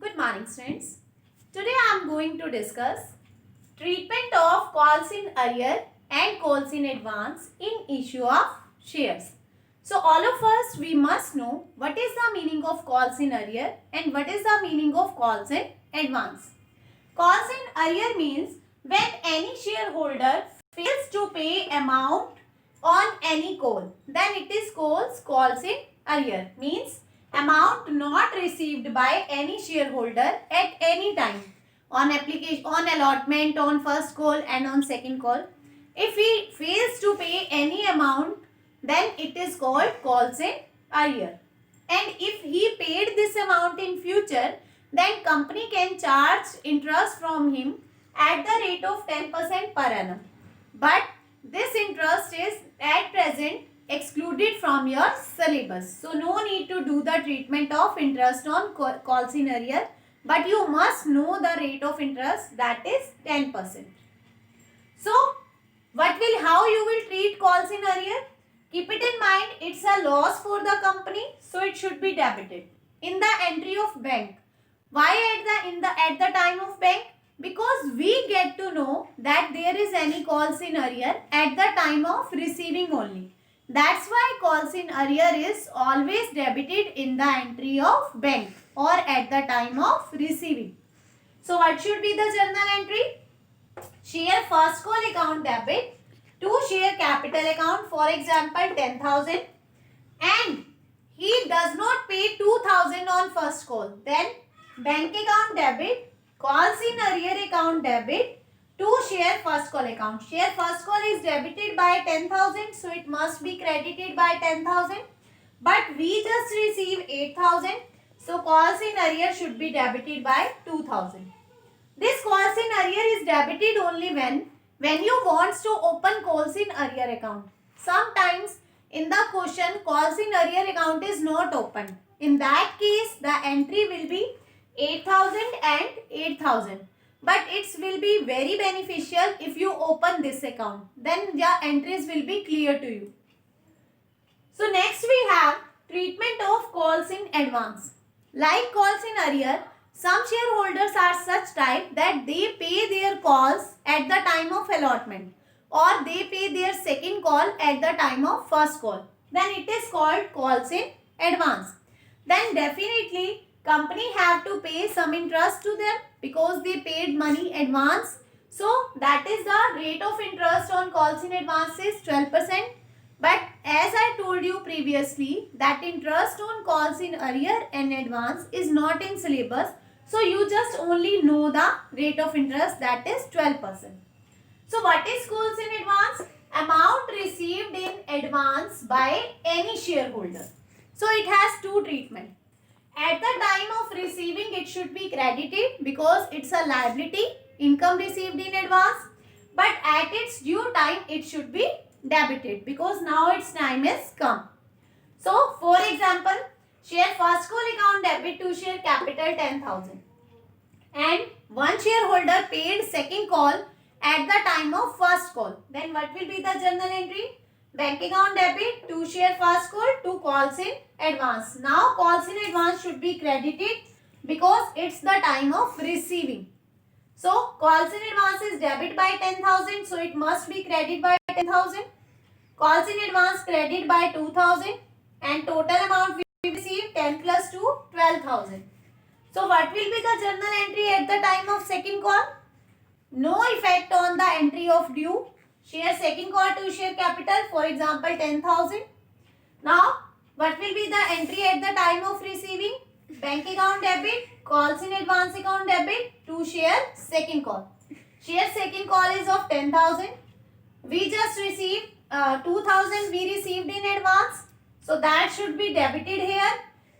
Good morning, students. Today I am going to discuss treatment of calls in arrear and calls in advance in issue of shares. So all of us, we must know what is the meaning of calls in arrear and what is the meaning of calls in advance. Calls in arrear means when any shareholder fails to pay amount on any call, then it is called calls in arrear. Means amount not received by any shareholder at any time on application, on allotment, on first call and on second call. If he fails to pay any amount, then it is called calls in arrear. And if he paid this amount in future, then company can charge interest from him at the rate of 10% per annum. But this interest is at present excluded from your syllabus. So no need to do the treatment of interest on calls in arrear, but you must know the rate of interest, that is 10%. So how you will treat calls in arrear? Keep it in mind, it's a loss for the company, so it should be debited in the entry of bank. Why at the time of bank? Because we get to know that there is any calls in arrear at the time of receiving only. That's why calls in arrear is always debited in the entry of bank or at the time of receiving. So what should be the journal entry? Share first call account debit to share capital account, for example 10,000, and he does not pay 2,000 on first call. Then bank account debit, calls in arrear account debit to share first call account. Share first call is debited by 10,000, so it must be credited by 10,000. But we just receive 8,000, so calls in arrear should be debited by 2,000. This calls in arrear is debited only when you wants to open calls in arrear account. Sometimes in the question calls in arrear account is not opened. In that case the entry will be 8,000 and 8,000. But it will be very beneficial if you open this account. Then the entries will be clear to you. So next we have treatment of calls in advance. Like calls in arrear, some shareholders are such type that they pay their calls at the time of allotment or they pay their second call at the time of first call. Then it is called calls in advance. Then definitely company have to pay some interest to them because they paid money advance. So that is the rate of interest on calls in advance is 12%. But as I told you previously that interest on calls in arrear and advance is not in syllabus. So you just only know the rate of interest, that is 12%. So what is calls in advance? Amount received in advance by any shareholder. So it has two treatment. At the time of receiving it should be credited because it's a liability, income received in advance. But at its due time it should be debited because now its time is come. So for example, share first call account debit to share capital 10,000 and one shareholder paid second call at the time of first call. Then what will be the journal entry? Bank account debit to share first call to calls in advance. Now calls in advance should be credited because it's the time of receiving. So calls in advance is debit by 10,000, so it must be credit by 10,000. Calls in advance credit by 2,000 and total amount we receive 10 plus 2, 12,000. So what will be the journal entry at the time of second call? No effect on the entry of due. Share second call to share capital, for example 10,000. Now what will be the entry at the time of receiving? Bank account debit, calls in advance account debit to share second call. Share second call is of 10,000. We just received 2,000 we received in advance. So that should be debited here.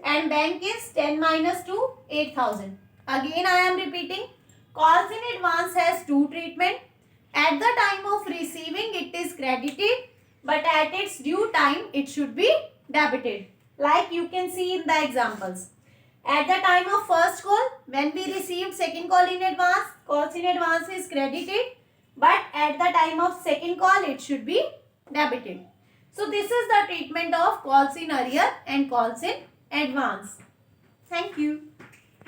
And bank is 10 minus 2, 8,000. Again I am repeating. Calls in advance has two treatment. At the time of receiving it is credited, but at its due time it should be debited. Like you can see in the examples. At the time of first call, when we received second call in advance, calls in advance is credited, but at the time of second call it should be debited. So this is the treatment of calls in arrear and calls in advance. Thank you.